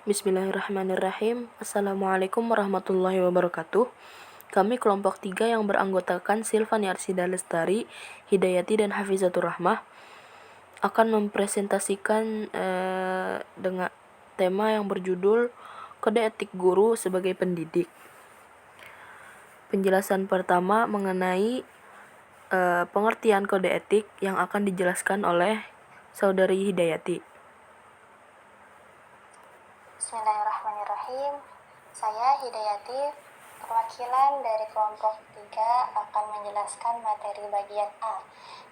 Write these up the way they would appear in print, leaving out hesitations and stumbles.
Bismillahirrahmanirrahim. Assalamualaikum warahmatullahi wabarakatuh. Kami kelompok 3 yang beranggotakan Silvani Arsida Lestari, Hidayati, dan Hafizatur Rahmah akan mempresentasikan dengan tema yang berjudul Kode Etik Guru sebagai Pendidik. Penjelasan pertama mengenai pengertian kode etik yang akan dijelaskan oleh Saudari Hidayati. Bismillahirrahmanirrahim. Saya Hidayati, perwakilan dari kelompok 3 akan menjelaskan materi bagian A,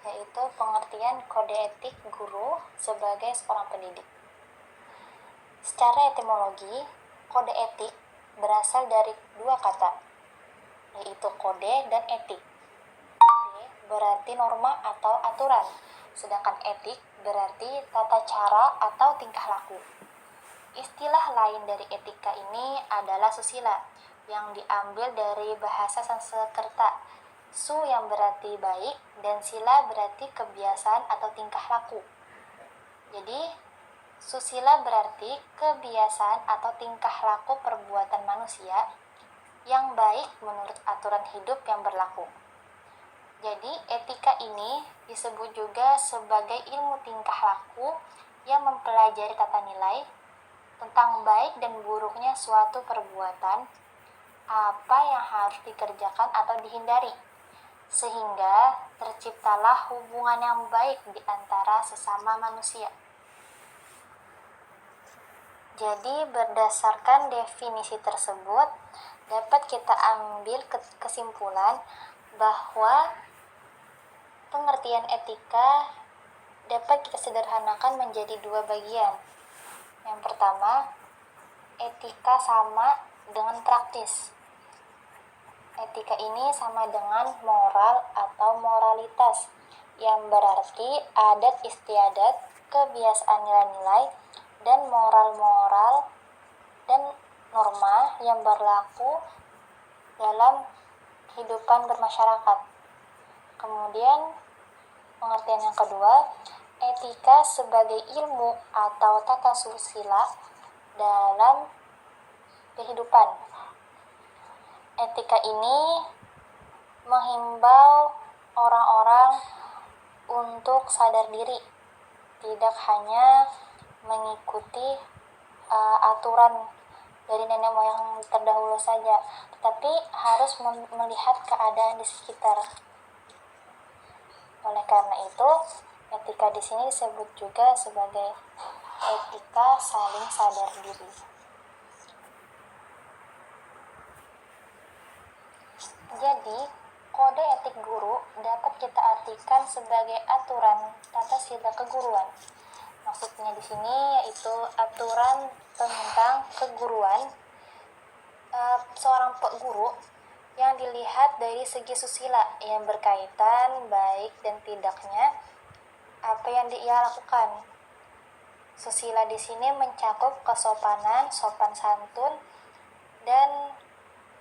yaitu pengertian kode etik guru sebagai seorang pendidik. Secara etimologi, kode etik berasal dari dua kata, yaitu kode dan etik. Kode berarti norma atau aturan, sedangkan etik berarti tata cara atau tingkah laku. Istilah lain dari etika ini adalah susila, yang diambil dari bahasa Sanskerta. Su yang berarti baik dan sila berarti kebiasaan atau tingkah laku. Jadi, susila berarti kebiasaan atau tingkah laku perbuatan manusia yang baik menurut aturan hidup yang berlaku. Jadi, etika ini disebut juga sebagai ilmu tingkah laku yang mempelajari tata nilai tentang baik dan buruknya suatu perbuatan, apa yang harus dikerjakan atau dihindari, sehingga terciptalah hubungan yang baik di antara sesama manusia. Jadi berdasarkan definisi tersebut, dapat kita ambil kesimpulan bahwa pengertian etika dapat kita sederhanakan menjadi dua bagian. Yang pertama, etika sama dengan praktis. Etika ini sama dengan moral atau moralitas, yang berarti adat istiadat, kebiasaan nilai-nilai, dan moral-moral dan norma yang berlaku dalam kehidupan bermasyarakat. Kemudian, pengertian yang kedua, etika sebagai ilmu atau tata susila dalam kehidupan. Etika ini menghimbau orang-orang untuk sadar diri, tidak hanya mengikuti aturan dari nenek moyang terdahulu saja, tetapi harus melihat keadaan di sekitar. Oleh karena itu, etika di sini disebut juga sebagai etika saling sadar diri. Jadi, kode etik guru dapat kita artikan sebagai aturan tata sila keguruan. Maksudnya di sini yaitu aturan tentang keguruan seorang guru yang dilihat dari segi susila yang berkaitan baik dan tidaknya apa yang ia lakukan. Susila di sini mencakup kesopanan, sopan santun, dan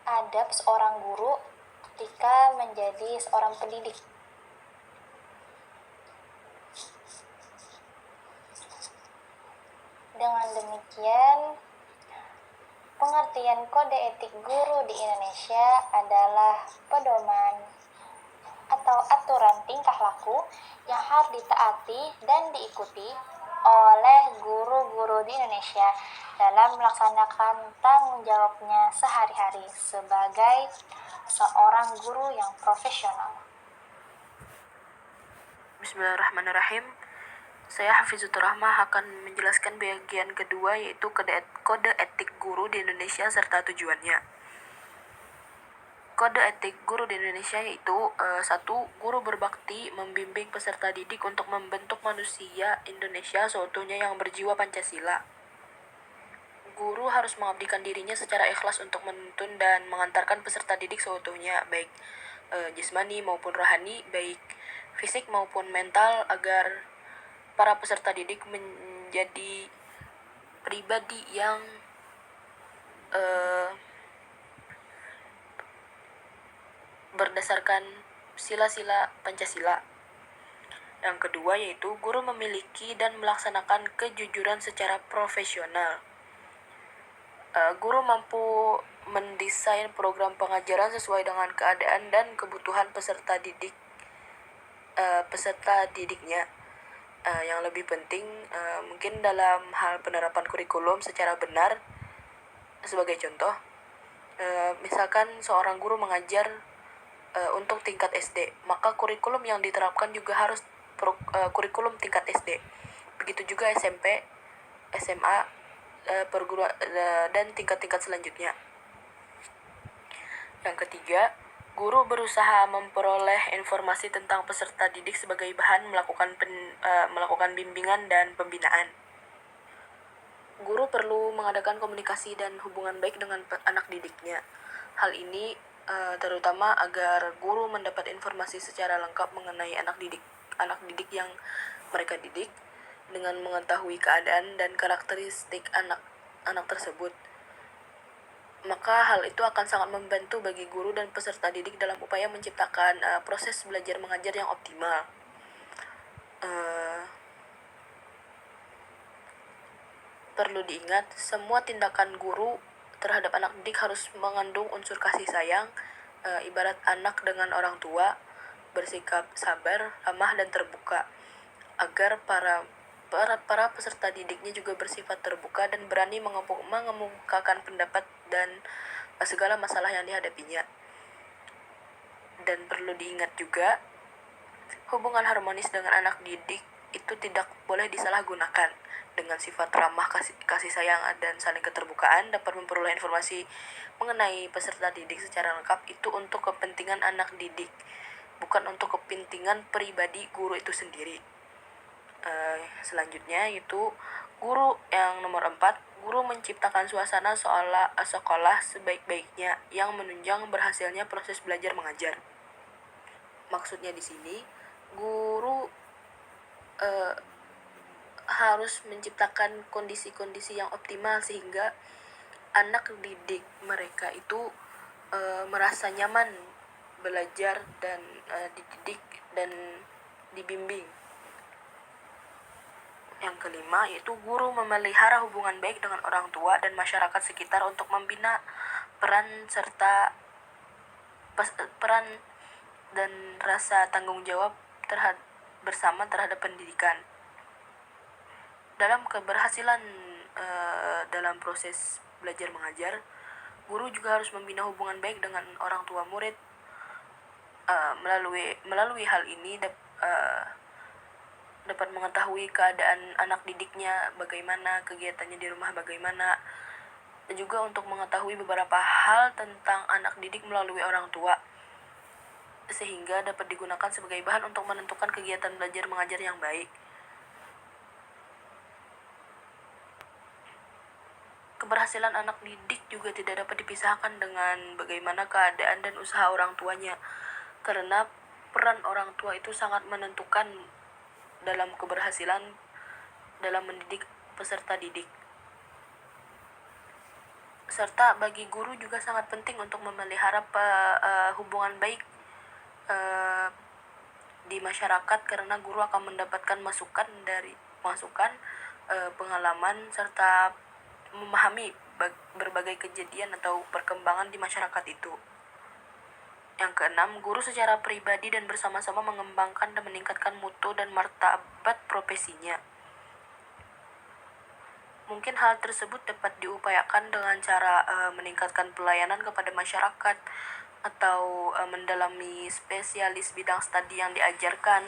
adab seorang guru ketika menjadi seorang pendidik. Dengan demikian, pengertian kode etik guru di Indonesia adalah pedoman atau aturan tingkah laku yang harus ditaati dan diikuti oleh guru-guru di Indonesia dalam melaksanakan tanggung jawabnya sehari-hari sebagai seorang guru yang profesional. Bismillahirrahmanirrahim. Saya Hafizatur Rahmah akan menjelaskan bagian kedua, yaitu kode etik guru di Indonesia serta tujuannya. Kode etik guru di Indonesia yaitu 1. Guru berbakti membimbing peserta didik untuk membentuk manusia Indonesia seutuhnya yang berjiwa Pancasila. Guru harus mengabdikan dirinya secara ikhlas untuk menuntun dan mengantarkan peserta didik seutuhnya, baik jasmani maupun rohani, baik fisik maupun mental, agar para peserta didik menjadi pribadi yang berdasarkan sila-sila Pancasila. Yang kedua yaitu guru memiliki dan melaksanakan kejujuran secara profesional. Guru mampu mendesain program pengajaran sesuai dengan keadaan dan kebutuhan peserta didiknya. Yang lebih penting mungkin dalam hal penerapan kurikulum secara benar. Sebagai contoh, misalkan seorang guru mengajar untuk tingkat SD, maka kurikulum yang diterapkan juga harus kurikulum tingkat SD. Begitu juga SMP, SMA, perguruan dan tingkat-tingkat selanjutnya. Yang ketiga, guru berusaha memperoleh informasi tentang peserta didik sebagai bahan melakukan bimbingan dan pembinaan. Guru perlu mengadakan komunikasi dan hubungan baik dengan anak didiknya. Hal ini terutama agar guru mendapat informasi secara lengkap mengenai anak didik yang mereka didik, dengan mengetahui keadaan dan karakteristik anak tersebut. Maka hal itu akan sangat membantu bagi guru dan peserta didik dalam upaya menciptakan proses belajar mengajar yang optimal. Perlu diingat, semua tindakan guru terhadap anak didik harus mengandung unsur kasih sayang, ibarat anak dengan orang tua, bersikap sabar, ramah, dan terbuka, agar para peserta didiknya juga bersifat terbuka dan berani mengemukakan pendapat dan segala masalah yang dihadapinya. Dan perlu diingat juga, hubungan harmonis dengan anak didik itu tidak boleh disalahgunakan. Dengan sifat ramah, kasih sayang, dan saling keterbukaan dapat memperoleh informasi mengenai peserta didik secara lengkap. Itu untuk kepentingan anak didik, bukan untuk kepentingan pribadi guru itu sendiri. Selanjutnya yaitu guru yang nomor 4, guru menciptakan suasana sekolah sebaik-baiknya yang menunjang berhasilnya proses belajar mengajar. Maksudnya di sini, guru harus menciptakan kondisi-kondisi yang optimal sehingga anak didik mereka itu merasa nyaman belajar dan dididik dan dibimbing. Yang kelima yaitu guru memelihara hubungan baik dengan orang tua dan masyarakat sekitar untuk membina peran dan rasa tanggung jawab bersama terhadap pendidikan. Dalam keberhasilan dalam proses belajar mengajar, guru juga harus membina hubungan baik dengan orang tua murid. Melalui hal ini dapat mengetahui keadaan anak didiknya, bagaimana kegiatannya di rumah, bagaimana, dan juga untuk mengetahui beberapa hal tentang anak didik melalui orang tua, sehingga dapat digunakan sebagai bahan untuk menentukan kegiatan belajar mengajar yang baik. Keberhasilan anak didik juga tidak dapat dipisahkan dengan bagaimana keadaan dan usaha orang tuanya, karena peran orang tua itu sangat menentukan dalam keberhasilan dalam mendidik peserta didik. Serta bagi guru juga sangat penting untuk memelihara hubungan baik di masyarakat, karena guru akan mendapatkan masukan, pengalaman, serta memahami berbagai kejadian atau perkembangan di masyarakat itu. Yang keenam, guru secara pribadi dan bersama-sama mengembangkan dan meningkatkan mutu dan martabat profesinya. Mungkin hal tersebut dapat diupayakan dengan cara meningkatkan pelayanan kepada masyarakat atau mendalami spesialis bidang studi yang diajarkan,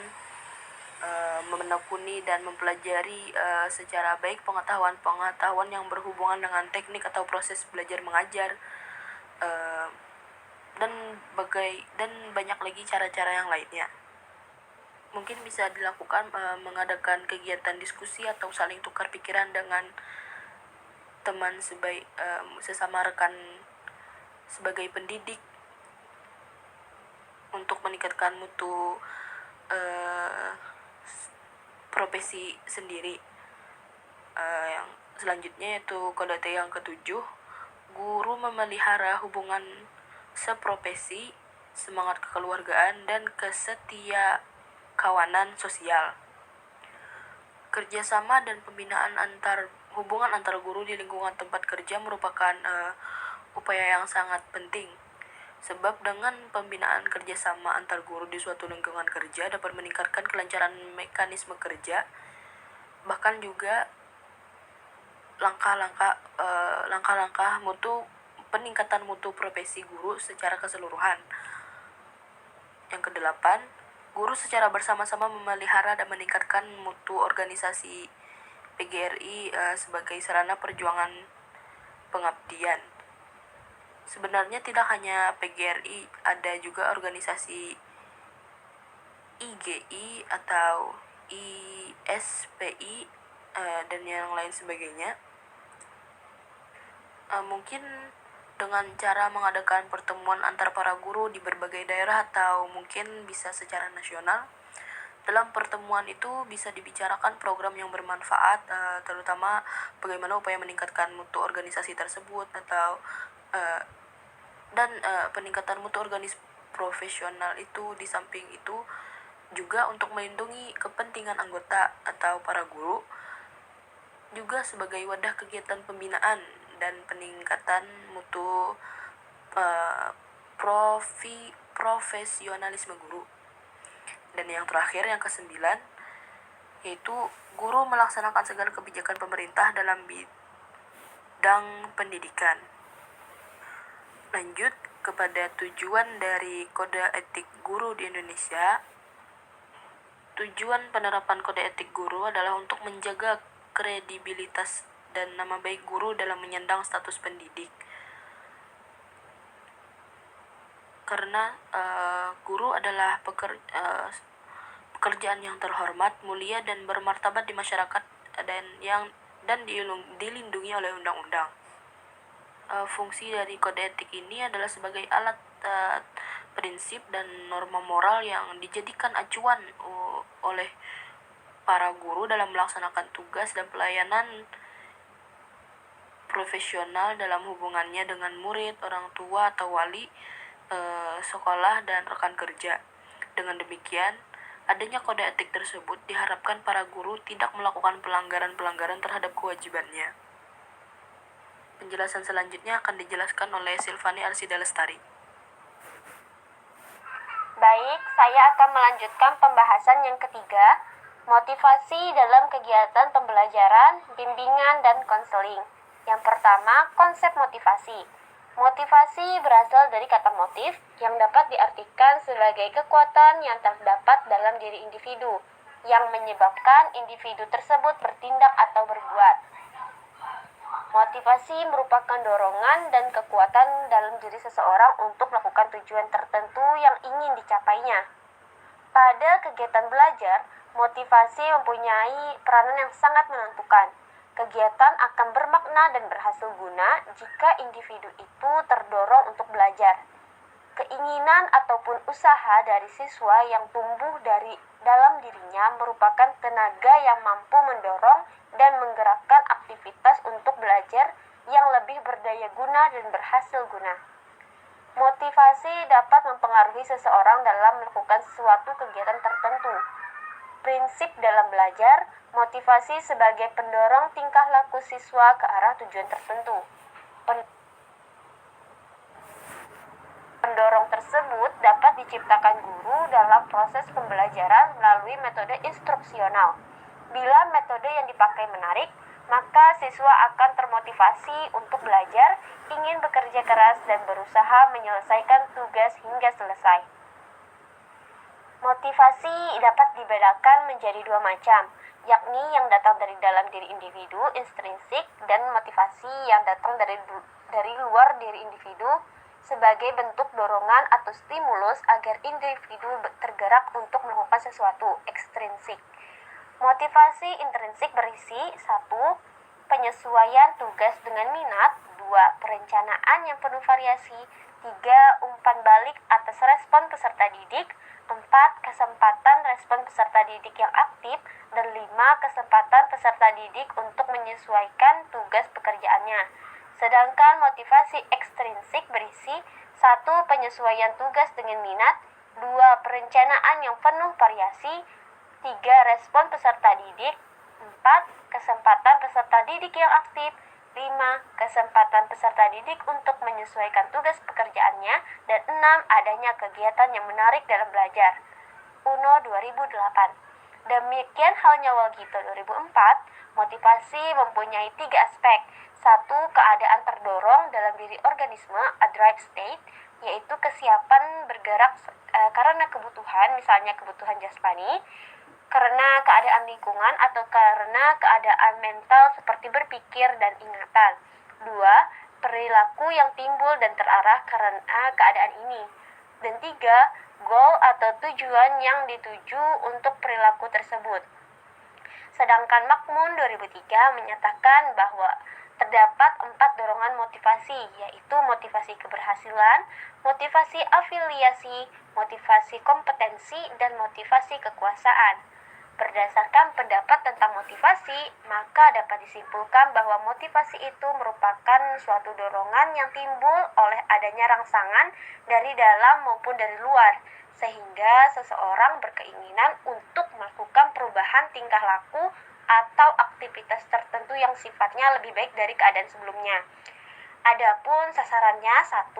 menekuni dan mempelajari secara baik pengetahuan yang berhubungan dengan teknik atau proses belajar mengajar, dan banyak lagi cara-cara yang lainnya. Mungkin bisa dilakukan mengadakan kegiatan diskusi atau saling tukar pikiran dengan teman sesama rekan sebagai pendidik untuk meningkatkan mutu profesi sendiri. Yang selanjutnya yaitu kode T yang ketujuh, guru memelihara hubungan seprofesi, semangat kekeluargaan, dan kawanan sosial. Kerjasama dan pembinaan antar hubungan antara guru di lingkungan tempat kerja merupakan upaya yang sangat penting. Sebab dengan pembinaan kerjasama antar guru di suatu lingkungan kerja dapat meningkatkan kelancaran mekanisme kerja, bahkan juga langkah-langkah peningkatan mutu profesi guru secara keseluruhan. Yang kedelapan, guru secara bersama-sama memelihara dan meningkatkan mutu organisasi PGRI sebagai sarana perjuangan pengabdian. Sebenarnya tidak hanya PGRI, ada juga organisasi IGI atau ISPI dan yang lain sebagainya. Mungkin dengan cara mengadakan pertemuan antar para guru di berbagai daerah atau mungkin bisa secara nasional. Dalam pertemuan itu bisa dibicarakan program yang bermanfaat, terutama bagaimana upaya meningkatkan mutu organisasi tersebut dan peningkatan mutu profesional itu. Di samping itu juga untuk melindungi kepentingan anggota atau para guru, juga sebagai wadah kegiatan pembinaan dan peningkatan mutu profesionalisme guru. Dan yang terakhir, yang kesembilan, yaitu guru melaksanakan segala kebijakan pemerintah dalam bidang pendidikan. Lanjut kepada tujuan dari Kode Etik Guru di Indonesia. Tujuan penerapan Kode Etik Guru adalah untuk menjaga kredibilitas dan nama baik guru dalam menyandang status pendidik. Karena guru adalah pekerjaan yang terhormat, mulia, dan bermartabat di masyarakat dan dilindungi oleh undang-undang. Fungsi dari kode etik ini adalah sebagai alat prinsip dan norma moral yang dijadikan acuan oleh para guru dalam melaksanakan tugas dan pelayanan profesional dalam hubungannya dengan murid, orang tua atau wali, sekolah, dan rekan kerja. Dengan demikian, adanya kode etik tersebut diharapkan para guru tidak melakukan pelanggaran-pelanggaran terhadap kewajibannya. Penjelasan selanjutnya akan dijelaskan oleh Silvani Arsida Lestari. Baik, saya akan melanjutkan pembahasan yang ketiga, motivasi dalam kegiatan pembelajaran, bimbingan, dan konseling. Yang pertama, konsep motivasi. Motivasi berasal dari kata motif yang dapat diartikan sebagai kekuatan yang terdapat dalam diri individu yang menyebabkan individu tersebut bertindak atau berbuat. Motivasi merupakan dorongan dan kekuatan dalam diri seseorang untuk melakukan tujuan tertentu yang ingin dicapainya. Pada kegiatan belajar, motivasi mempunyai peranan yang sangat menentukan. Kegiatan akan bermakna dan berhasil guna jika individu itu terdorong untuk belajar. Keinginan ataupun usaha dari siswa yang tumbuh dari dalam dirinya merupakan tenaga yang mampu mendorong dan menggerakkan aktivitas untuk belajar yang lebih berdaya guna dan berhasil guna. Motivasi dapat mempengaruhi seseorang dalam melakukan suatu kegiatan tertentu. Prinsip dalam belajar, motivasi sebagai pendorong tingkah laku siswa ke arah tujuan tertentu. Pendorong tersebut dapat diciptakan guru dalam proses pembelajaran melalui metode instruksional. Bila metode yang dipakai menarik, maka siswa akan termotivasi untuk belajar, ingin bekerja keras, dan berusaha menyelesaikan tugas hingga selesai. Motivasi dapat dibedakan menjadi dua macam, yakni yang datang dari dalam diri individu, intrinsik, dan motivasi yang datang dari luar diri individu sebagai bentuk dorongan atau stimulus agar individu tergerak untuk melakukan sesuatu, ekstrinsik. Motivasi intrinsik berisi 1. Penyesuaian tugas dengan minat, 2. Perencanaan yang penuh variasi, 3. Umpan balik atas respon peserta didik, 4. Kesempatan respon peserta didik yang aktif, dan 5. Kesempatan peserta didik untuk menyesuaikan tugas pekerjaannya. Sedangkan motivasi ekstrinsik berisi 1. Penyesuaian tugas dengan minat, 2. Perencanaan yang penuh variasi, 3. Respon peserta didik, 4. kesempatan peserta didik yang aktif. 5. Kesempatan peserta didik untuk menyesuaikan tugas pekerjaannya. Dan 6. Adanya kegiatan yang menarik dalam belajar. UNO 2008. Demikian halnya Walgito 2004, motivasi mempunyai 3 aspek. 1. Keadaan terdorong dalam diri organisme, a drive state, yaitu kesiapan bergerak karena kebutuhan, misalnya kebutuhan jasmani, karena keadaan lingkungan, atau karena keadaan mental seperti berpikir dan ingatan. 2. Perilaku yang timbul dan terarah karena keadaan ini. Dan 3. Goal atau tujuan yang dituju untuk perilaku tersebut. Sedangkan Makmun 2003 menyatakan bahwa terdapat 4 dorongan motivasi, yaitu motivasi keberhasilan, motivasi afiliasi, motivasi kompetensi, dan motivasi kekuasaan. Berdasarkan pendapat tentang motivasi, maka dapat disimpulkan bahwa motivasi itu merupakan suatu dorongan yang timbul oleh adanya rangsangan dari dalam maupun dari luar, sehingga seseorang berkeinginan untuk melakukan perubahan tingkah laku atau aktivitas tertentu yang sifatnya lebih baik dari keadaan sebelumnya. Adapun sasarannya, 1.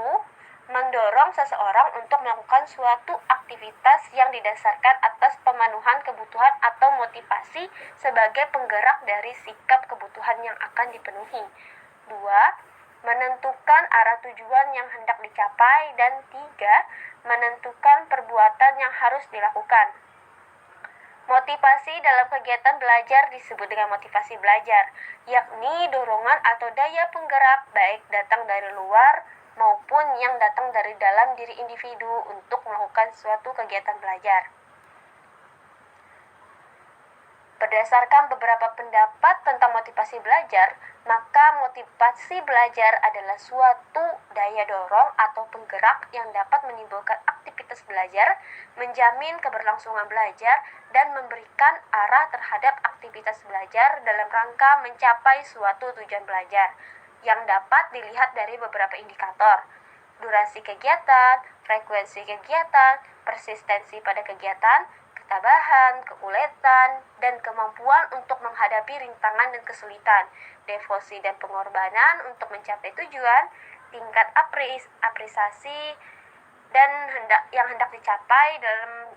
Mendorong seseorang untuk melakukan suatu aktivitas yang didasarkan atas pemenuhan kebutuhan atau motivasi sebagai penggerak dari sikap kebutuhan yang akan dipenuhi. 2. Menentukan arah tujuan yang hendak dicapai. Dan 3. Menentukan perbuatan yang harus dilakukan. Motivasi dalam kegiatan belajar disebut dengan motivasi belajar, yakni dorongan atau daya penggerak baik datang dari luar maupun yang datang dari dalam diri individu untuk melakukan suatu kegiatan belajar. Berdasarkan beberapa pendapat tentang motivasi belajar, maka motivasi belajar adalah suatu daya dorong atau penggerak yang dapat menimbulkan aktivitas belajar, menjamin keberlangsungan belajar, dan memberikan arah terhadap aktivitas belajar dalam rangka mencapai suatu tujuan belajar, yang dapat dilihat dari beberapa indikator: durasi kegiatan, frekuensi kegiatan, persistensi pada kegiatan, ketabahan, keuletan, dan kemampuan untuk menghadapi rintangan dan kesulitan, devosi dan pengorbanan untuk mencapai tujuan, tingkat apresiasi dan yang hendak dicapai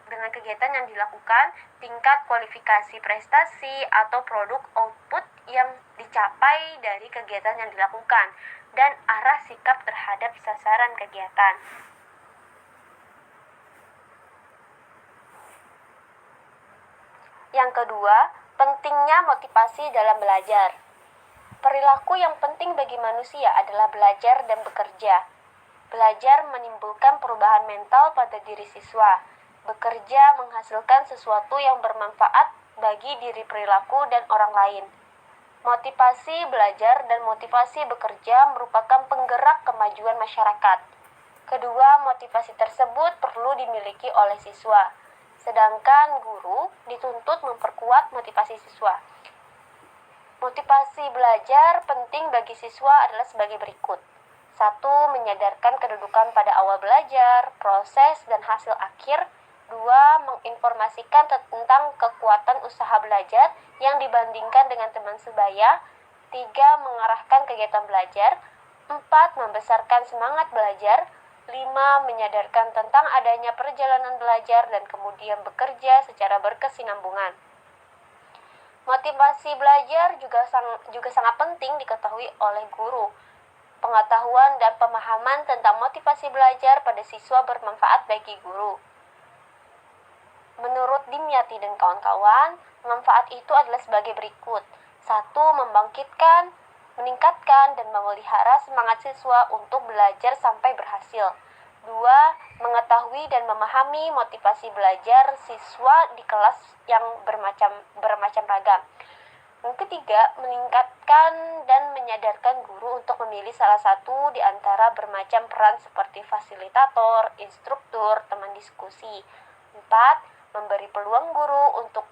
dengan kegiatan yang dilakukan, tingkat kualifikasi prestasi atau produk output yang dicapai dari kegiatan yang dilakukan, dan arah sikap terhadap sasaran kegiatan. Yang kedua, pentingnya motivasi dalam belajar. Perilaku yang penting bagi manusia adalah belajar dan bekerja. Belajar menimbulkan perubahan mental pada diri siswa. Bekerja menghasilkan sesuatu yang bermanfaat bagi diri perilaku dan orang lain. Motivasi belajar dan motivasi bekerja merupakan penggerak kemajuan masyarakat. Kedua motivasi tersebut perlu dimiliki oleh siswa, sedangkan guru dituntut memperkuat motivasi siswa. Motivasi belajar penting bagi siswa adalah sebagai berikut. 1. Menyadarkan kedudukan pada awal belajar, proses, dan hasil akhir. 2. Menginformasikan tentang kekuatan usaha belajar yang dibandingkan dengan teman sebaya. 3. Mengarahkan kegiatan belajar. 4. Membesarkan semangat belajar. 5. Menyadarkan tentang adanya perjalanan belajar dan kemudian bekerja secara berkesinambungan. Motivasi belajar juga sangat penting diketahui oleh guru. Pengetahuan dan pemahaman tentang motivasi belajar pada siswa bermanfaat bagi guru. Menurut Dimyati dan kawan-kawan, manfaat itu adalah sebagai berikut. 1. Membangkitkan, meningkatkan, dan memelihara semangat siswa untuk belajar sampai berhasil. 2. Mengetahui dan memahami motivasi belajar siswa di kelas yang bermacam ragam. Yang ketiga, meningkatkan dan menyadarkan guru untuk memilih salah satu di antara bermacam peran seperti fasilitator, instruktur, teman diskusi. 4. Memberi peluang guru untuk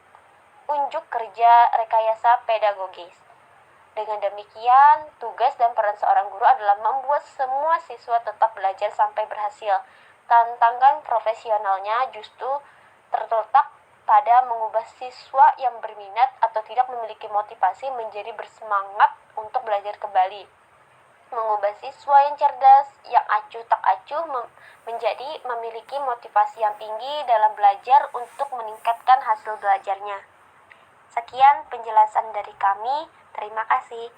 unjuk kerja rekayasa pedagogis. Dengan demikian, tugas dan peran seorang guru adalah membuat semua siswa tetap belajar sampai berhasil. Tantangan profesionalnya justru terletak pada mengubah siswa yang berminat atau tidak memiliki motivasi menjadi bersemangat untuk belajar kembali. Mengubah siswa yang cerdas, yang acuh tak acuh menjadi memiliki motivasi yang tinggi dalam belajar untuk meningkatkan hasil belajarnya. Sekian penjelasan dari kami. Terima kasih.